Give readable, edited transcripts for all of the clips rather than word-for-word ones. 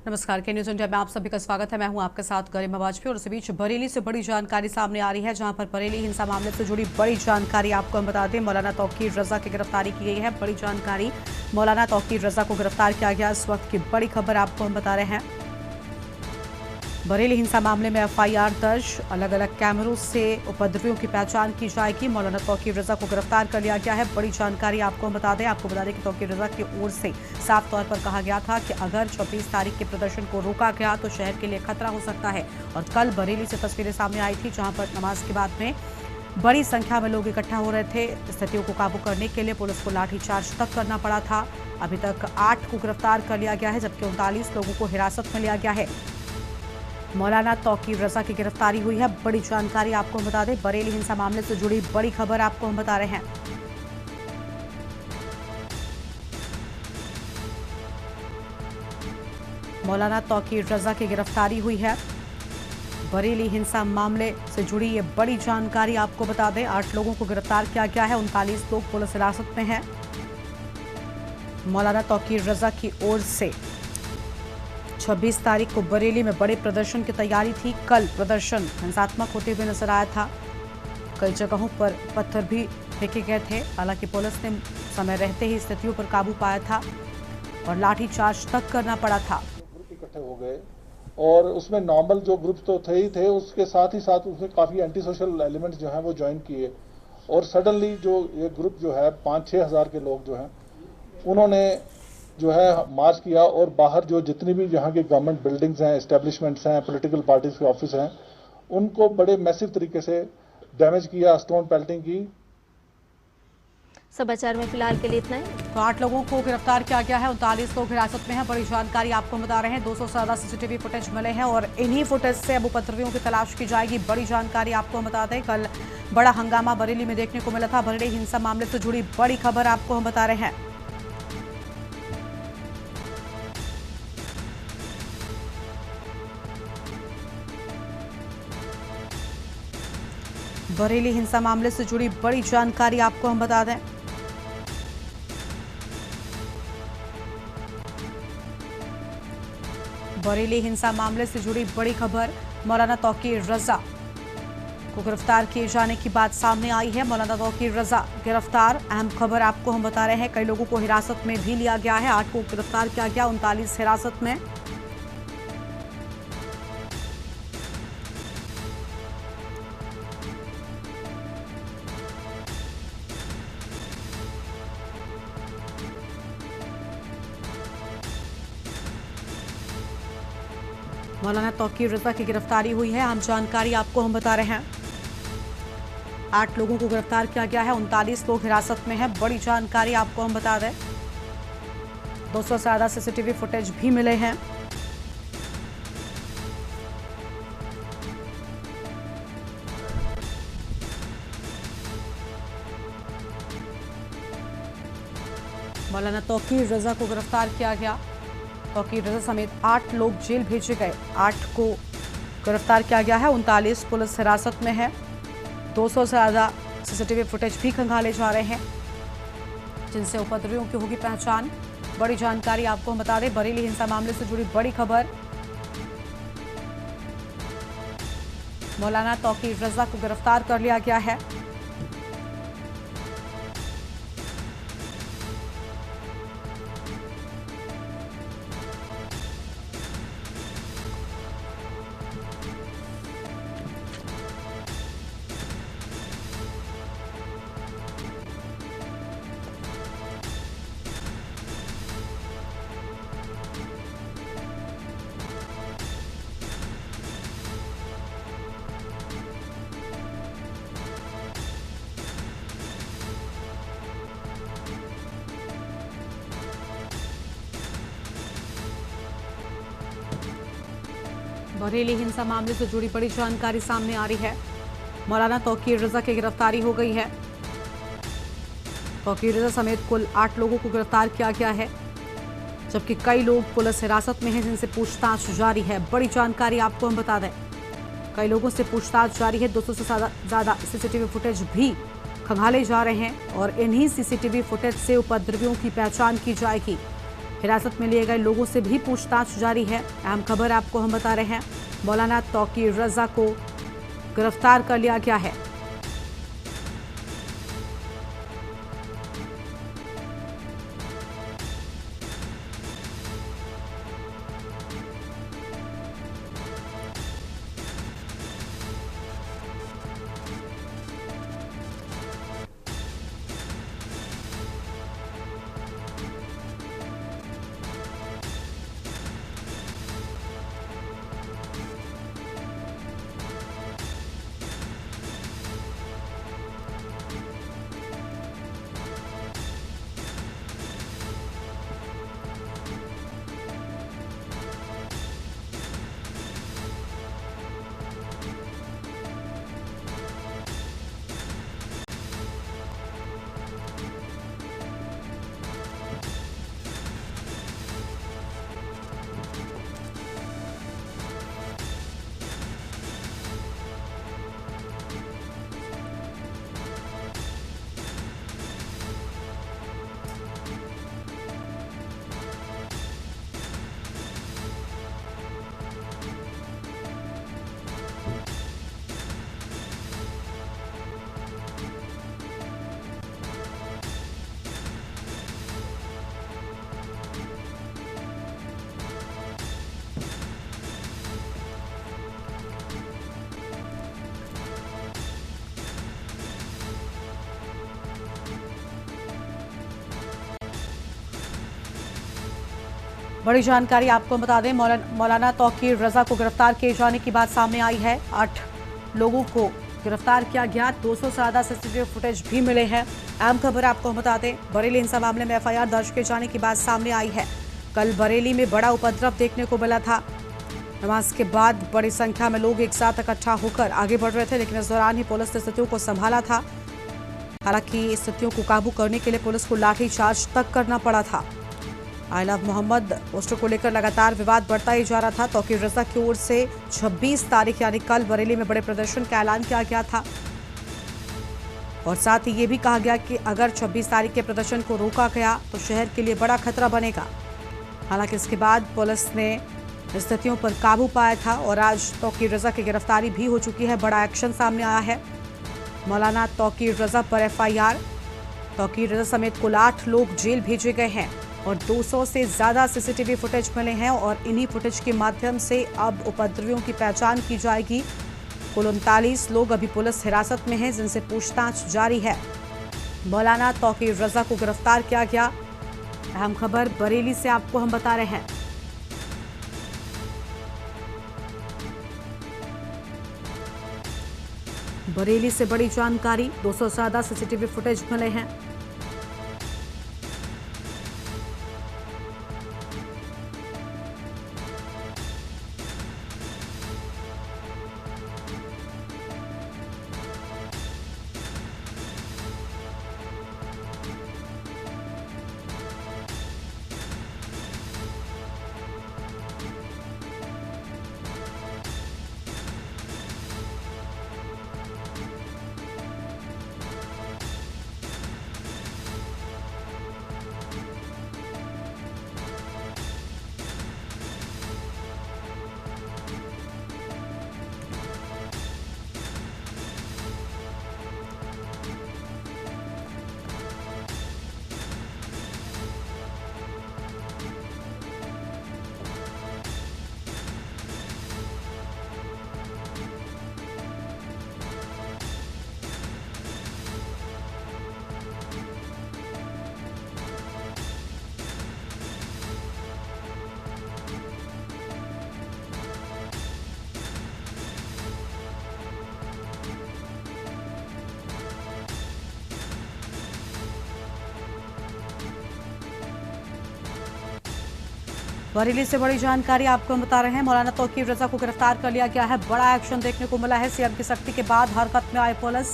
नमस्कार के news India में आप सभी का स्वागत है। मैं हूं आपके साथ गरिमा वाजपेयी और इस बीच बरेली से बड़ी जानकारी सामने आ रही है, जहां पर बरेली हिंसा मामले से जुड़ी बड़ी जानकारी आपको हम बता दें। मौलाना तौकीर रजा की गिरफ्तारी की गई है। बड़ी जानकारी, मौलाना तौकीर रजा को गिरफ्तार किया गया। इस वक्त की बड़ी खबर आपको हम बता रहे हैं। बरेली हिंसा मामले में एफआईआर दर्ज, अलग अलग कैमरों से उपद्रवियों की पहचान की जाएगी। मौलाना तौकीर रजा को गिरफ्तार कर लिया गया है। बड़ी जानकारी आपको हम बता दें कि तौकीर रजा की ओर से साफ तौर पर कहा गया था कि अगर 26 तारीख के प्रदर्शन को रोका गया तो शहर के लिए खतरा हो सकता है। और कल बरेली से तस्वीरें सामने आई थी, जहां पर नमाज के बाद में बड़ी संख्या में लोग इकट्ठा हो रहे थे। स्थितियों को काबू करने के लिए पुलिस को लाठीचार्ज तक करना पड़ा था। अभी तक 8 को गिरफ्तार कर लिया गया है, जबकि 39 लोगों को हिरासत में लिया गया है। मौलाना तौकीर रजा की गिरफ्तारी हुई है। बड़ी जानकारी आपको हम बता दें। बरेली हिंसा मामले से जुड़ी बड़ी खबर आपको हम बता रहे हैं। मौलाना तौकीर रजा की गिरफ्तारी हुई है। बरेली हिंसा मामले से जुड़ी ये बड़ी जानकारी आपको बता दें। 8 लोगों को गिरफ्तार किया गया है। 39 लोग पुलिस हिरासत में हैं। मौलाना तौकीर रजा की ओर से 26 तारीख को बरेली में बड़े प्रदर्शन की तैयारी थी। कल प्रदर्शन हिंसात्मक होते हुए नजर आया था। कई जगहों पर पत्थर भी फेंके गए थे। हालांकि पुलिस ने समय रहते ही स्थितियों पर काबू पाया था और लाठीचार्ज तक करना पड़ा था। ग्रुप इकट्ठे हो गए और उसमें नॉर्मल जो ग्रुप तो थे ही थे, उसके साथ ही साथ उसमें काफी एंटी सोशल एलिमेंट्स जो हैं वो ज्वाइन किए। और सडनली जो ये ग्रुप जो है 5-6 हजार के लोग जो हैं उन्होंने जो है मार्च किया और बाहर जो जितनी भी यहाँ की गवर्नमेंट बिल्डिंग्स हैं, एस्टेब्लिशमेंट्स हैं, पॉलिटिकल पार्टीज के ऑफिस हैं, उनको बड़े मैसिव तरीके से डैमेज किया, स्टोन पेल्टिंग की। समाचार में फिलहाल के लिए इतना ही। तो 8 लोगों को गिरफ्तार किया गया है। 39 लोग हिरासत में हैं। बड़ी जानकारी आपको बता रहे हैं। 200 से ज्यादा सीसीटीवी फुटेज मिले हैं और इन्हीं फुटेज से अब उपद्रवियों की तलाश की जाएगी। बड़ी जानकारी आपको हम बता दें। कल बड़ा हंगामा बरेली में देखने को मिला था। बरेली हिंसा मामले से जुड़ी बड़ी खबर आपको हम बता रहे हैं। बरेली हिंसा मामले से जुड़ी बड़ी जानकारी आपको हम बता दें। बरेली हिंसा मामले से जुड़ी बड़ी खबर, मौलाना तौकीर रजा को गिरफ्तार किए जाने की बात सामने आई है। मौलाना तौकीर रजा गिरफ्तार, अहम खबर आपको हम बता रहे हैं। कई लोगों को हिरासत में भी लिया गया है। 8 को गिरफ्तार किया गया, 39 हिरासत में। मौलाना तौकीर रजा की गिरफ्तारी हुई है। अहम जानकारी आपको हम बता रहे हैं। 8 लोगों को गिरफ्तार किया गया है। 39 लोग हिरासत में हैं। बड़ी जानकारी आपको हम बता दें। 200 से ज्यादा सीसीटीवी फुटेज भी मिले हैं। मौलाना तौकीर रजा को गिरफ्तार किया गया। तौकीर रजा समेत 8 लोग जेल भेजे गए। 8 को गिरफ्तार किया गया है। 39 पुलिस हिरासत में है। 200 से ज्यादा सीसीटीवी फुटेज भी खंगाले जा रहे हैं, जिनसे उपद्रवियों की होगी पहचान। बड़ी जानकारी आपको हम बता दें। बरेली हिंसा मामले से जुड़ी बड़ी खबर, मौलाना तौकीर रजा को गिरफ्तार कर लिया गया है। बरेली हिंसा मामले से जुड़ी बड़ी जानकारी सामने आ रही है। मौलाना तौकीर रजा की गिरफ्तारी हो गई है। तौकीर रजा समेत कुल 8 लोगों को गिरफ्तार किया गया है, जबकि कई लोग पुलिस हिरासत में हैं, जिनसे पूछताछ जारी है। बड़ी जानकारी आपको हम बता दें। कई लोगों से पूछताछ जारी है। 200 से ज्यादा सीसीटीवी फुटेज भी खंगाले जा रहे हैं और इन्हीं सीसीटीवी फुटेज से उपद्रवियों की पहचान की जाएगी। हिरासत में लिए गए लोगों से भी पूछताछ जारी है। अहम खबर आपको हम बता रहे हैं, मौलाना तौकीर रजा को गिरफ्तार कर लिया गया है। बड़ी जानकारी आपको बता दें, मौलाना तौकीर रजा को गिरफ्तार किए जाने की बात सामने आई है। 8 लोगों को गिरफ्तार किया गया, 200 से ज्यादा सीसीटीवी फुटेज भी मिले हैं। अहम खबर आपको बता दें, बरेली हिंसा मामले में एफआईआर दर्ज किए जाने की बात सामने आई है। कल बरेली में बड़ा उपद्रव देखने को मिला था। नमाज के बाद बड़ी संख्या में लोग एक साथ इकट्ठा होकर आगे बढ़ रहे थे, लेकिन इस दौरान ही पुलिस ने स्थितियों को संभाला था। हालांकि स्थितियों को काबू करने के लिए पुलिस को लाठीचार्ज तक करना पड़ा था। आई लव मोहम्मद पोस्टर को लेकर लगातार विवाद बढ़ता ही जा रहा था। तौकीर रजा की ओर से 26 तारीख यानी कल बरेली में बड़े प्रदर्शन का ऐलान किया गया था और साथ ही ये भी कहा गया कि अगर 26 तारीख के प्रदर्शन को रोका गया तो शहर के लिए बड़ा खतरा बनेगा। हालांकि इसके बाद पुलिस ने स्थितियों पर काबू पाया था और आज तौकीर रजा की गिरफ्तारी भी हो चुकी है। बड़ा एक्शन सामने आया है। मौलाना तौकीर रजा पर एफआईआर, तौकीर रजा समेत कुल 8 लोग जेल भेजे गए हैं और 200 से ज्यादा सीसीटीवी फुटेज मिले हैं और इन्हीं फुटेज के माध्यम से अब उपद्रवियों की पहचान की जाएगी। कुल 39 लोग अभी पुलिस हिरासत में हैं, जिनसे पूछताछ जारी है। मौलाना तौकीर रजा को गिरफ्तार किया गया। अहम खबर बरेली से आपको हम बता रहे हैं। बरेली से बड़ी जानकारी, 200 से ज्यादा सीसीटीवी फुटेज मिले हैं। बरेली से बड़ी जानकारी आपको हम बता रहे हैं। मौलाना तौकीर रजा को गिरफ्तार कर लिया गया है। बड़ा एक्शन देखने को मिला है। सीएम की सख्ती के बाद हरकत में आए पुलिस।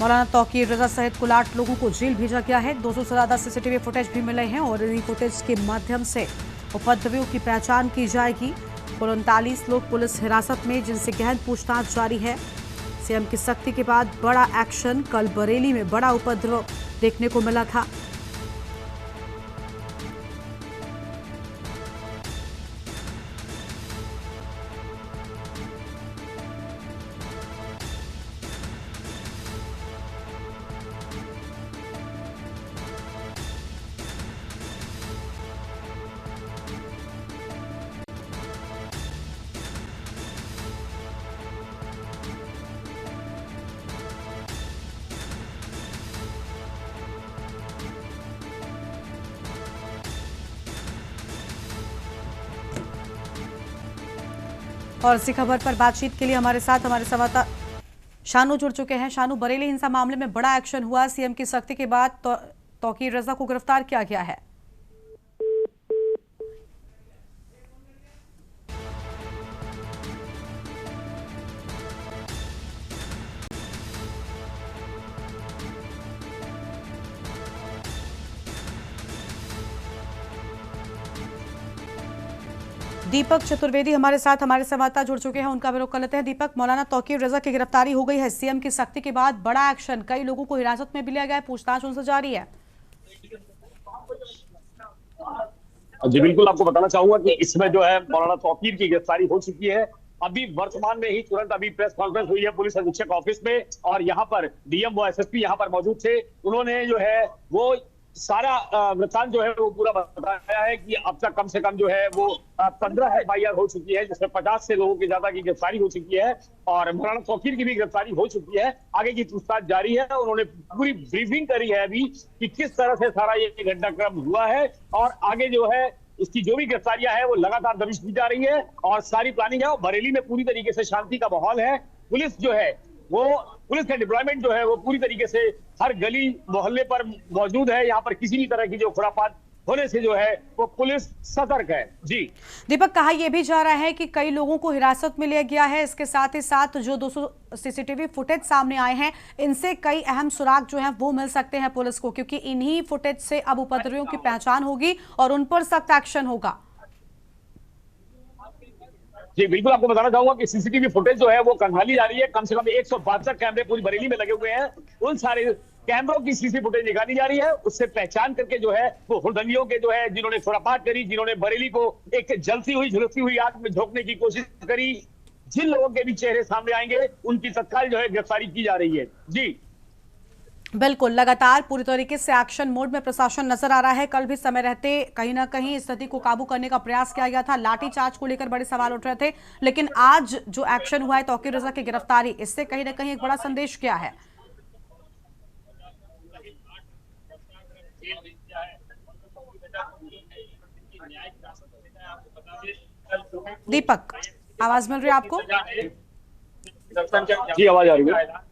मौलाना तौकीर रजा सहित कुल 8 लोगों को जेल भेजा गया है। 200 से ज्यादा सीसीटीवी फुटेज भी मिले हैं और इन्हीं फुटेज के माध्यम से उपद्रवियों की पहचान की जाएगी। कुल 39 लोग पुलिस हिरासत में, जिनसे गहन पूछताछ जारी है। सीएम की सख्ती के बाद बड़ा एक्शन, कल बरेली में बड़ा उपद्रव देखने को मिला था। और इसी खबर पर बातचीत के लिए हमारे साथ हमारे संवाददाता शानू जुड़ चुके हैं। शानू, बरेली हिंसा मामले में बड़ा एक्शन हुआ। सीएम की सख्ती के बाद तौकीर रजा को गिरफ्तार किया गया है। दीपक चतुर्वेदी हमारे साथ हमारे संवाददाता जुड़ चुके हैं, उनका भी रुख कर लेते हैं। दीपक, मौलाना तौकीर रजा की गिरफ्तारी हो गई है। सीएम की सख्ती के बाद बड़ा एक्शन, कई लोगों को हिरासत में भी लिया गया है, पूछताछ उनसे जारी है। जी बिल्कुल, आपको बताना चाहूंगा कि इसमें जो है मौलाना तौकीर की गिरफ्तारी हो चुकी है। अभी वर्तमान में ही तुरंत अभी प्रेस कॉन्फ्रेंस हुई है पुलिस अधीक्षक ऑफिस में, और यहाँ पर डीएम व एसएसपी यहाँ पर मौजूद थे। उन्होंने जो है वो सारा वृत्तांत जो है वो पूरा बताया है कि अब तक कम से कम जो है वो 15 एफआईआर हो चुकी है, जिसमें 50 से लोगों की ज्यादा की गिरफ्तारी हो चुकी है, और मौलाना तौकीर की भी गिरफ्तारी हो चुकी है। आगे की पूछताछ जारी है। उन्होंने पूरी ब्रीफिंग करी है अभी कि किस तरह से सारा ये घटनाक्रम हुआ है, और आगे जो है इसकी जो भी गिरफ्तारियां है वो लगातार दबिश की जा रही है, और सारी प्लानिंग है। बरेली में पूरी तरीके से शांति का माहौल है। पुलिस जो है वो पुलिस का डिप्लॉयमेंट जो है वो पूरी तरीके से हर गली मोहल्ले पर मौजूद है। यहाँ पर किसी भी तरह की जो खुरापात होने से जो है वो पुलिस सतर्क है। जी दीपक, कहा यह भी जा रहा है कि कई लोगों को हिरासत में लिया गया है। इसके साथ ही साथ जो 200 सीसीटीवी फुटेज सामने आए हैं, इनसे कई अहम सुराग जो हैं वो मिल सकते हैं पुलिस को, क्योंकि इन्हीं फुटेज से अब उपद्रवियों की पहचान होगी और उन पर सख्त एक्शन होगा। जी बिल्कुल, आपको बताना चाहूंगा कि सीसीटीवी फुटेज जो है वो कंगाली जा रही है। कम से कम 172 कैमरे पूरी बरेली में लगे हुए हैं। उन सारे कैमरों की सीसी फुटेज निकाली जा रही है। उससे पहचान करके जो है वो हुड़दंगियों के जो है जिन्होंने खुरापात करी, जिन्होंने बरेली को एक जलती हुई झुलसती हुई आग में झोंकने की कोशिश करी, जिन लोगों के भी चेहरे सामने आएंगे उनकी तत्काल जो है गिरफ्तारी की जा रही है। जी बिल्कुल, लगातार पूरी तरीके से एक्शन मोड में प्रशासन नजर आ रहा है। कल भी समय रहते कहीं ना कहीं स्थिति को काबू करने का प्रयास किया गया था। लाठीचार्ज को लेकर बड़े सवाल उठ रहे थे, लेकिन आज जो एक्शन हुआ है तौकीर रजा की गिरफ्तारी, इससे कहीं ना कहीं एक बड़ा संदेश क्या है? दीपक, आवाज मिल रही है आपको? जी आवाज आ रही है।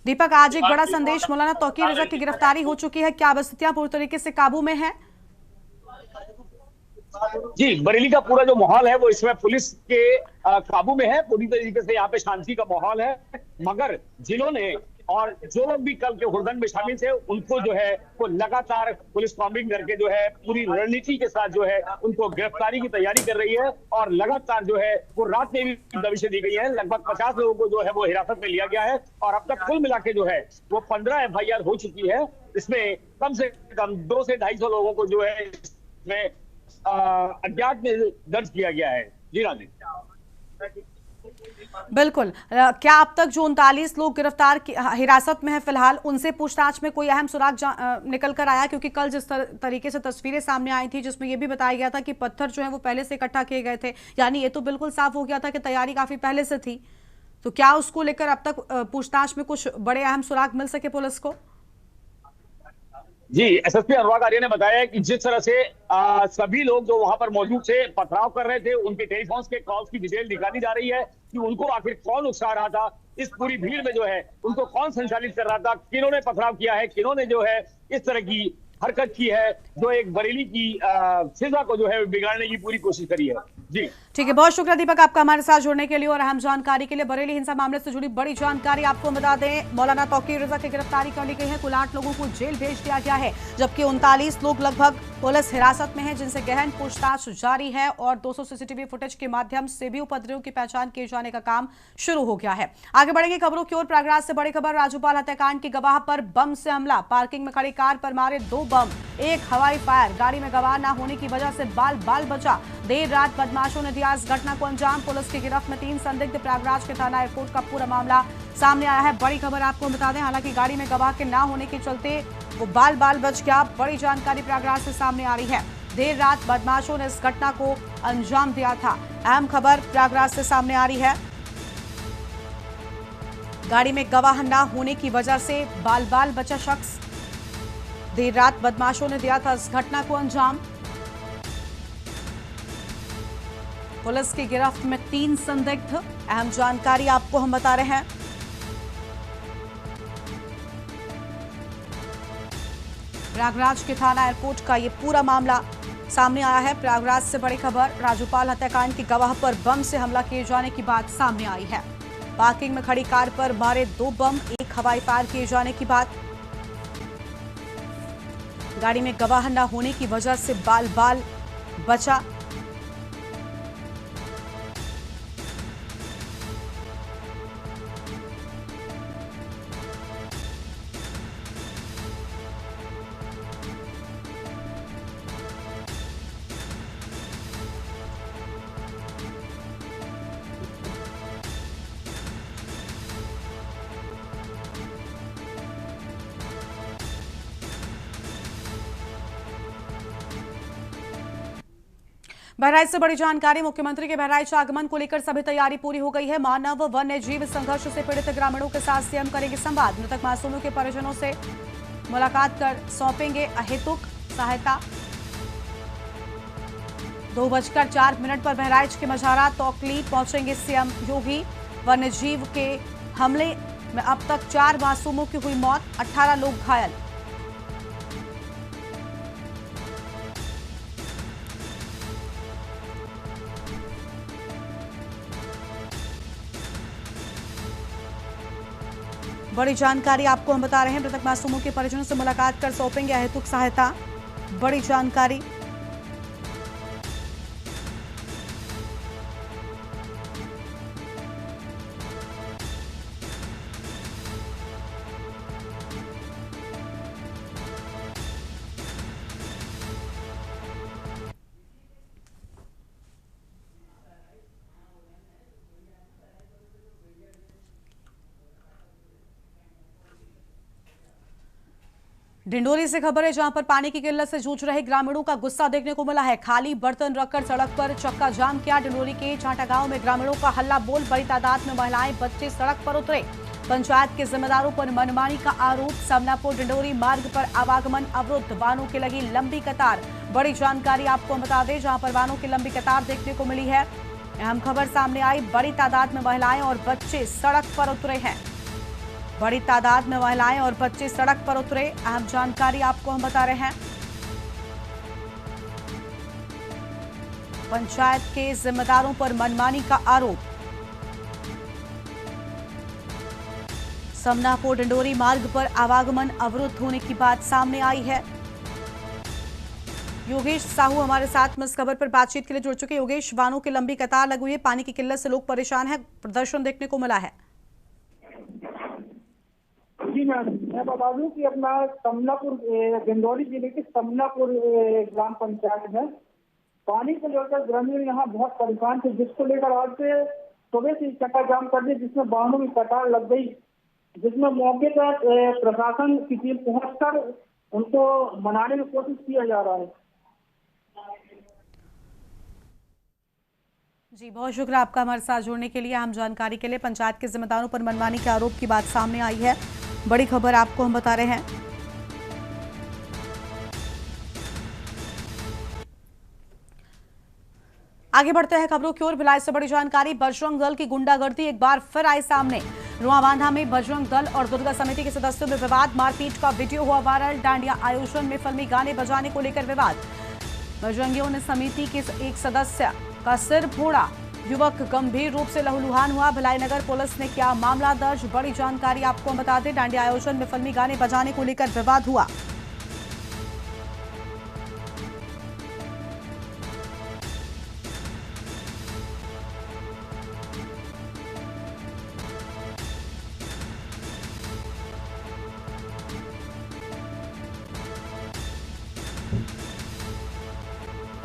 दीपक, आज एक बड़ा संदेश, मौलाना तौकीर रजा की गिरफ्तारी हो चुकी है। क्या स्थितियां पूरी तरीके से काबू में है? जी, बरेली का पूरा जो माहौल है वो इसमें पुलिस के काबू में है। पूरी तरीके से यहाँ पे शांति का माहौल है। मगर जिन्होंने और जो लोग भी कल के हुड़दंग में शामिल थे, उनको जो है वो लगातार पुलिस कॉम्बिंग करके जो है पूरी रणनीति के साथ जो है उनको गिरफ्तारी की तैयारी कर रही है, और लगातार जो है वो रात में भी दबिशें दी गई हैं। लगभग 50 लोगों को जो है वो हिरासत में लिया गया है, और अब तक कुल मिला के जो है वो 15 एफआईआर हो चुकी है। इसमें कम से कम 200 से 250 लोगों को जो है इसमें अज्ञात में दर्ज किया गया है। जी रानी, बिल्कुल, क्या अब तक जो 39 लोग गिरफ्तार हिरासत में है फिलहाल, उनसे पूछताछ में कोई अहम सुराग निकल कर आया? क्योंकि कल जिस तरीके से तस्वीरें सामने आई थी, जिसमें यह भी बताया गया था कि पत्थर जो है वो पहले से इकट्ठा किए गए थे, यानी ये तो बिल्कुल साफ हो गया था कि तैयारी काफी पहले से थी। तो क्या उसको लेकर अब तक पूछताछ में कुछ बड़े अहम सुराग मिल सके पुलिस को? जी, एसएसपी अनुराग आर्य ने बताया कि जिस तरह से सभी लोग जो वहां पर मौजूद थे पथराव कर रहे थे, उनके टेलीफोन के कॉल्स की डिटेल निकाली जा रही है कि उनको आखिर कौन उकसा रहा था, इस पूरी भीड़ में जो है उनको कौन संचालित कर रहा था, किन्होंने पथराव किया है, किन्होंने जो है इस तरह की हरकत की है जो एक बरेली की फिजा को जो है बिगाड़ने की पूरी कोशिश करी है। जी ठीक है, बहुत शुक्रिया दीपक आपका हमारे साथ जुड़ने के लिए और अहम जानकारी के लिए। बरेली हिंसा मामले से जुड़ी बड़ी जानकारी आपको बता दें, मौलाना तौकीर रजा की गिरफ्तारी कर ली गई है। कुल 8 लोगों को जेल भेज दिया गया है, जबकि 39 लोग लगभग पुलिस हिरासत में हैं, जिनसे गहन पूछताछ जारी है, और 200 सीसीटीवी फुटेज के माध्यम से भी उपद्रवियों की पहचान किए जाने का काम शुरू हो गया है। आगे बढ़ेंगे खबरों की ओर। प्रयागराज से बड़ी खबर, राजूपाल हत्याकांड की गवाह पर बम से हमला, पार्किंग में खड़ी कार पर मारे 2 बम, 1 हवाई फायर, गाड़ी में गवाह न होने की वजह से बाल बचा। देर रात बदमाशों ने दिया इस घटना को अंजाम। पुलिस की गिरफ्त में 3 संदिग्ध। प्रयागराज के थाना एयरपोर्ट का पूरा मामला सामने आया है। बड़ी खबर आपको बता दें, हालांकि गाड़ी में गवाह के ना होने के चलते वो बाल बच गया। बड़ी जानकारी प्रयागराज से सामने आ रही है। देर रात बदमाशों ने इस घटना को अंजाम दिया था। अहम खबर प्रयागराज से सामने आ रही है। गाड़ी में गवाह ना होने की वजह से बाल बचा शख्स। देर रात बदमाशों ने दिया था इस घटना को अंजाम। पुलिस की गिरफ्त में 3 संदिग्ध। अहम जानकारी आपको हम बता रहे हैं। प्रयागराज के थाना एयरपोर्ट का ये पूरा मामला सामने आया है। प्रयागराज से बड़ी खबर, राज्यपाल हत्याकांड के गवाह पर बम से हमला किए जाने की बात सामने आई है। पार्किंग में खड़ी कार पर मारे 2 बम, 1 हवाई फायर किए जाने की बात। गाड़ी में गवाह न होने की वजह से बाल बचा। बहराइच से बड़ी जानकारी, मुख्यमंत्री के बहराइच आगमन को लेकर सभी तैयारी पूरी हो गई है। मानव वन्य जीव संघर्ष से पीड़ित ग्रामीणों के साथ सीएम करेंगे संवाद। मृतक मासूमों के परिजनों से मुलाकात कर सौंपेंगे अहेतुक सहायता। 2:04 पर बहराइच के मझारा तोकली पहुंचेंगे सीएम योगी। वन्य जीव के हमले में अब तक 4 मासूमों की हुई मौत, 18 लोग घायल। बड़ी जानकारी आपको हम बता रहे हैं। मृतक मासूमों के परिजनों से मुलाकात कर सौंपेंगे अहेतुक सहायता। बड़ी जानकारी। डिंडोरी से खबर है, जहां पर पानी की किल्लत से जूझ रहे ग्रामीणों का गुस्सा देखने को मिला है। खाली बर्तन रखकर सड़क पर चक्का जाम किया। डिंडोरी के चाटा गांव में ग्रामीणों का हल्ला बोल, बड़ी तादाद में महिलाएं बच्चे सड़क पर उतरे। पंचायत के जिम्मेदारों पर मनमानी का आरोप। समनापुर डिंडोरी मार्ग पर आवागमन अवरुद्ध, वाहनों की लगी लंबी कतार। बड़ी जानकारी आपको बता दें, जहां पर वाहनों की लंबी कतार देखने को मिली है। अहम खबर सामने आई, बड़ी तादाद में महिलाएं और बच्चे सड़क पर उतरे हैं। बड़ी तादाद में महिलाएं और बच्चे सड़क पर उतरे। अहम जानकारी आपको हम बता रहे हैं। पंचायत के जिम्मेदारों पर मनमानी का आरोप। समनापुर डिंडोरी मार्ग पर आवागमन अवरुद्ध होने की बात सामने आई है। योगेश साहू हमारे साथ में इस खबर पर बातचीत के लिए जुड़ चुके। योगेश, वाहनों की लंबी कतार लगी हुई है, पानी की किल्लत से लोग परेशान हैं, प्रदर्शन देखने को मिला है। जी मैम, मैं बता दूं कि अपना समनापुर डिंडोरी जिले के समनापुर ग्राम पंचायत में पानी को लेकर ग्रामीण यहाँ बहुत परेशान थे, जिसको लेकर आज से सुबह से चक्का जाम कर दी, जिसमें वाहनों की कतार लग गई, जिसमें मौके पर प्रशासन की टीम पहुंचकर उनको मनाने की कोशिश किया जा रहा है। जी, बहुत शुक्रिया आपका हमारे साथ जुड़ने के लिए, अहम जानकारी के लिए। पंचायत के जिम्मेदारों पर मनमानी के आरोप की बात सामने आई है। बड़ी खबर आपको हम बता रहे हैं। आगे बढ़ते हैं खबरों की ओर। भिलाई से बड़ी जानकारी, बजरंग दल की गुंडागर्दी एक बार फिर आई सामने। रुआबांधा में बजरंग दल और दुर्गा समिति के सदस्यों में विवाद, मारपीट का वीडियो हुआ वायरल। डांडिया आयोजन में फिल्मी गाने बजाने को लेकर विवाद। बजरंगियों ने समिति के एक सदस्य का सिर फोड़ा, युवक गंभीर रूप से लहूलुहान हुआ। भिलाई नगर पुलिस ने किया मामला दर्ज। बड़ी जानकारी आपको हम बता दें, डांडिया आयोजन में फिल्मी गाने बजाने को लेकर विवाद हुआ।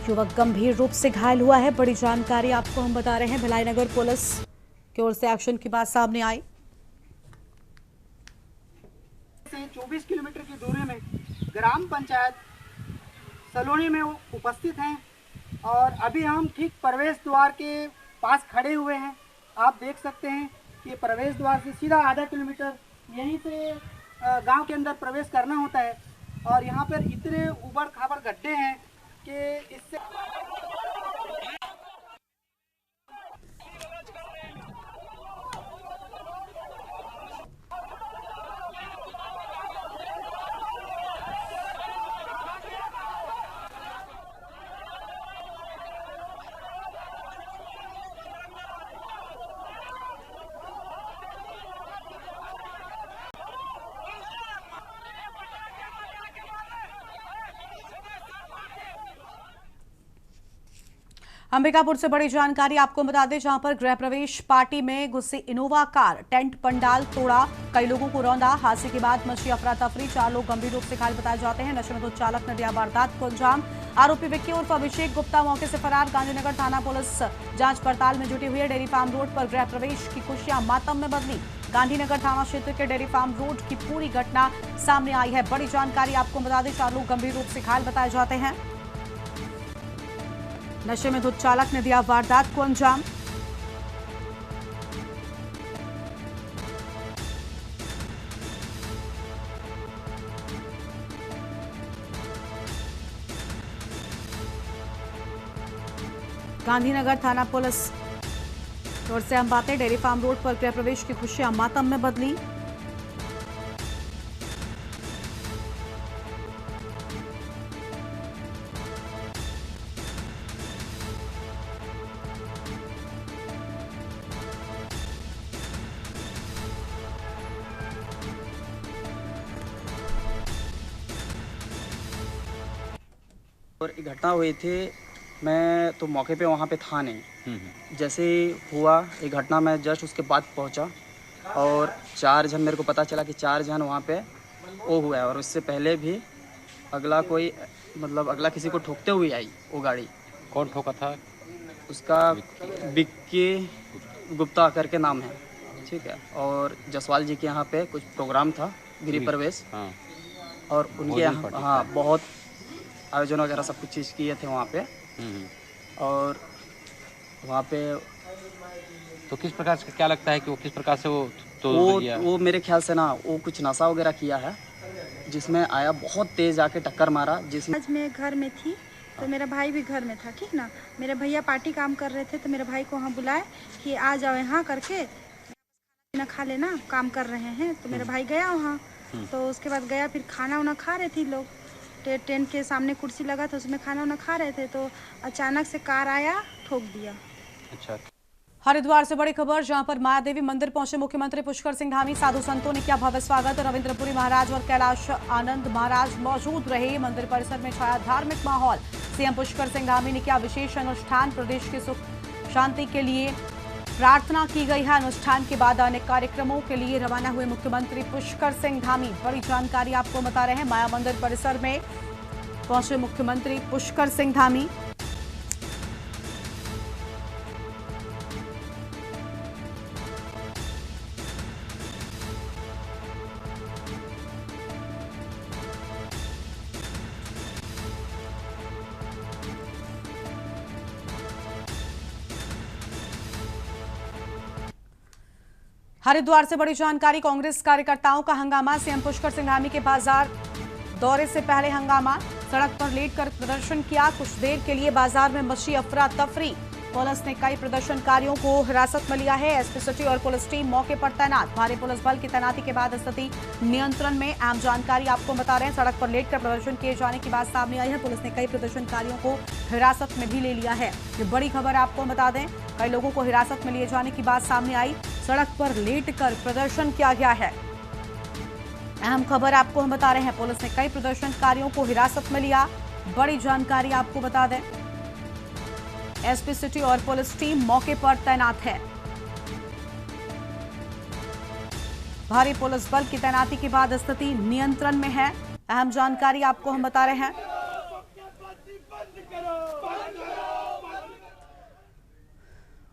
युवक गंभीर रूप से घायल हुआ है। बड़ी जानकारी आपको हम बता रहे हैं। भिलाई नगर पुलिस की ओर से एक्शन की बात सामने आई। 24 किलोमीटर की दूरी में ग्राम पंचायत सलोनी में उपस्थित हैं और अभी हम ठीक प्रवेश द्वार के पास खड़े हुए हैं। आप देख सकते हैं कि प्रवेश द्वार से सीधा आधा किलोमीटर यहीं से गांव के अंदर प्रवेश करना होता है और यहाँ पर इतने उबड़ खाबड़ गड्ढे हैं कि इससे अंबिकापुर से बड़ी जानकारी आपको बता दें, जहां पर गृह प्रवेश पार्टी में घुसी इनोवा कार टेंट पंडाल तोड़ा, कई लोगों को रौंदा। हादसे के बाद मची अफरा तफरी, 4 लोग गंभीर रूप से घायल बताए जाते हैं। नशे में धुत चालक ने दिया वारदात को अंजाम। आरोपी विक्की उर्फ अभिषेक गुप्ता मौके से फरार। गांधीनगर थाना पुलिस जांच पड़ताल में जुटी हुई है। डेयरी फार्म रोड पर गृह प्रवेश की खुशियां मातम में बदली। गांधीनगर थाना क्षेत्र के डेयरी फार्म रोड की पूरी घटना सामने आई है। बड़ी जानकारी आपको बता दें, 4 लोग गंभीर रूप से घायल बताए जाते हैं। नशे में धुत चालक ने दिया वारदात को अंजाम। गांधीनगर थाना पुलिस और से हम बातें, डेयरी फार्म रोड पर गृह प्रवेश की खुशियां मातम में बदली। और एक घटना हुई थी, मैं तो मौके पे वहाँ पे था नहीं। जैसे हुआ एक घटना, मैं जस्ट उसके बाद पहुँचा और 4 जन, मेरे को पता चला कि 4 जन वहाँ पे वो हुआ है। और उससे पहले भी अगला कोई अगला किसी को ठोकते हुए आई वो गाड़ी। कौन ठोका था? उसका विक्की गुप्ता करके नाम है, ठीक है। और जसवाल जी के यहाँ पे कुछ प्रोग्राम था, गृह प्रवेश। हाँ। और उनके यहाँ हाँ बहुत आयोजन वगैरह सब कुछ चीज़ किए थे वहाँ पे। और वहाँ पे तो किस प्रकार से, क्या लगता है कि वो किस प्रकार से वो मेरे ख्याल से ना वो कुछ नशा वगैरह किया है, जिसमें आया बहुत तेज आके टक्कर मारा। जिसमें आज मैं घर में थी तो मेरा भाई भी घर में था, ठीक ना। मेरे भैया पार्टी काम कर रहे थे तो मेरे भाई को वहाँ बुलाए कि आ जाओ यहाँ करके खाना खा लेना, काम कर रहे हैं। तो मेरा भाई गया वहाँ, तो उसके बाद गया, फिर खाना वाना खा रहे थे लोग। टेंट के सामने कुर्सी लगा था, उसमें खाना वाना खा रहे थे, तो अचानक से कार आया, ठोक दिया। अच्छा। हरिद्वार से बड़ी खबर, जहां पर माया देवी मंदिर पहुंचे मुख्यमंत्री पुष्कर सिंह धामी। साधु संतों ने किया भव्य स्वागत। रविंद्रपुरी महाराज और कैलाश आनंद महाराज मौजूद रहे। मंदिर परिसर में छाया धार्मिक माहौल। सीएम पुष्कर सिंह धामी ने किया विशेष अनुष्ठान। प्रदेश की सुख शांति के लिए प्रार्थना की गई है। अनुष्ठान के बाद अनेक कार्यक्रमों के लिए रवाना हुए मुख्यमंत्री पुष्कर सिंह धामी। बड़ी जानकारी आपको बता रहे हैं, माया मंदिर परिसर में पहुंचे मुख्यमंत्री पुष्कर सिंह धामी। हरिद्वार से बड़ी जानकारी, कांग्रेस कार्यकर्ताओं का हंगामा। सीएम पुष्कर सिंह धामी के बाजार दौरे से पहले हंगामा, सड़क पर लेटकर प्रदर्शन किया। कुछ देर के लिए बाजार में मची अफरा तफरी। पुलिस ने कई प्रदर्शनकारियों को हिरासत में लिया है। एसपी सिटी और पुलिस टीम मौके पर तैनात। भारी पुलिस बल की तैनाती के बाद स्थिति नियंत्रण में। अहम जानकारी आपको बता रहे हैं, सड़क पर लेटकर प्रदर्शन किए जाने की बात सामने आई है। पुलिस ने कई प्रदर्शनकारियों को हिरासत में भी ले लिया है। ये बड़ी खबर आपको बता दें, कई लोगों को हिरासत में लिए जाने की बात सामने आई। सड़क पर लेटकर प्रदर्शन किया गया है। अहम खबर आपको हम बता रहे हैं, पुलिस ने कई प्रदर्शनकारियों को हिरासत में लिया। बड़ी जानकारी आपको बता दें, एसपी सिटी और पुलिस टीम मौके पर तैनात है। भारी पुलिस बल की तैनाती के बाद स्थिति नियंत्रण में है। अहम जानकारी आपको हम बता रहे हैं।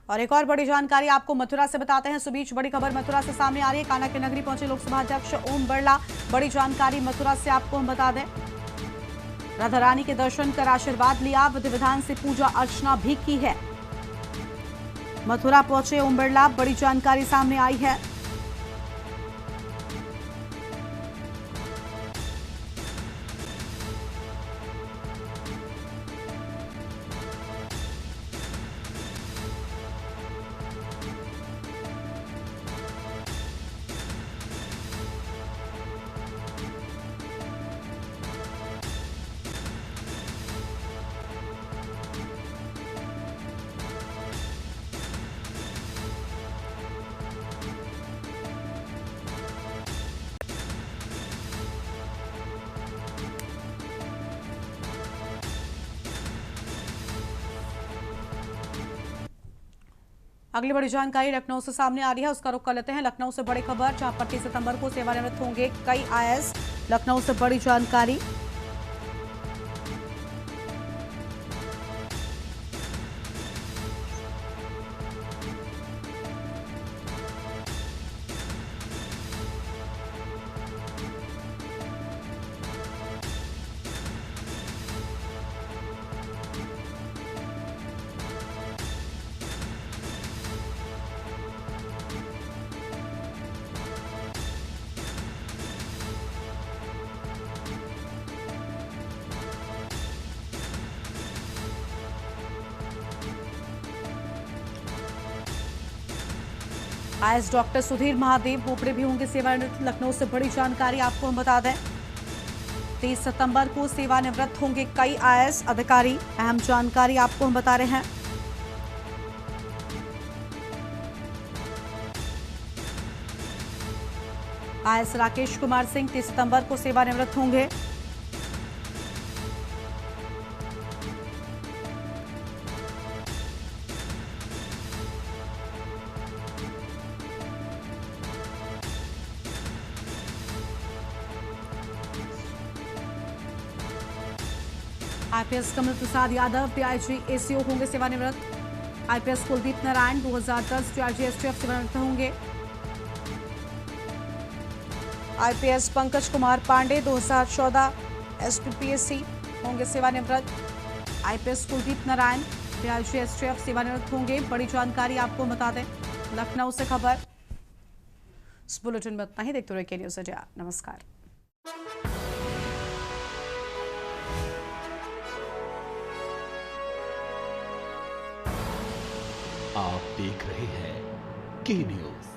और एक और बड़ी जानकारी आपको मथुरा से बताते हैं। इस बीच बड़ी खबर मथुरा से सामने आ रही है। कान्हा की नगरी पहुंचे लोकसभा अध्यक्ष ओम बिरला। बड़ी जानकारी मथुरा से आपको हम बता दें, राधा रानी के दर्शन कर आशीर्वाद लिया। विधि विधान से पूजा अर्चना भी की है। मथुरा पहुंचे ओम बिरला, बड़ी जानकारी सामने आई है। अगली बड़ी जानकारी लखनऊ से सामने आ रही है, उसका रुख कर लेते हैं। लखनऊ से बड़ी खबर, जहां 25 सितंबर को सेवानिवृत्त होंगे कई आईएएस। लखनऊ से बड़ी जानकारी। आईएएस डॉक्टर सुधीर महादेव बोपड़े भी होंगे सेवानिवृत्त। लखनऊ से बड़ी जानकारी आपको हम बता दें, 30 सितंबर को सेवानिवृत्त होंगे कई आईएएस अधिकारी। अहम जानकारी आपको हम बता रहे हैं। आईएएस राकेश कुमार सिंह 30 सितंबर को सेवानिवृत्त होंगे। आईपीएस कमल प्रसाद यादव डीआईजी एसीओ होंगे सेवानिवृत्त। IPS Kuldeep Narayan 2010 DIG STF सेवानिवृत्त होंगे। आईपीएस पंकज कुमार पांडे 2014 एसपीपीएससी होंगे सेवानिवृत्त। IPS Kuldeep Narayan DIG STF सेवानिवृत्त होंगे। बड़ी जानकारी आपको बता दें, लखनऊ से खबर। इस बुलेटिन में इतना ही। देखते रहिए के न्यूज़ इंडिया। नमस्कार। आप देख रहे हैं के न्यूज़,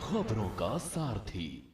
खबरों का सारथी।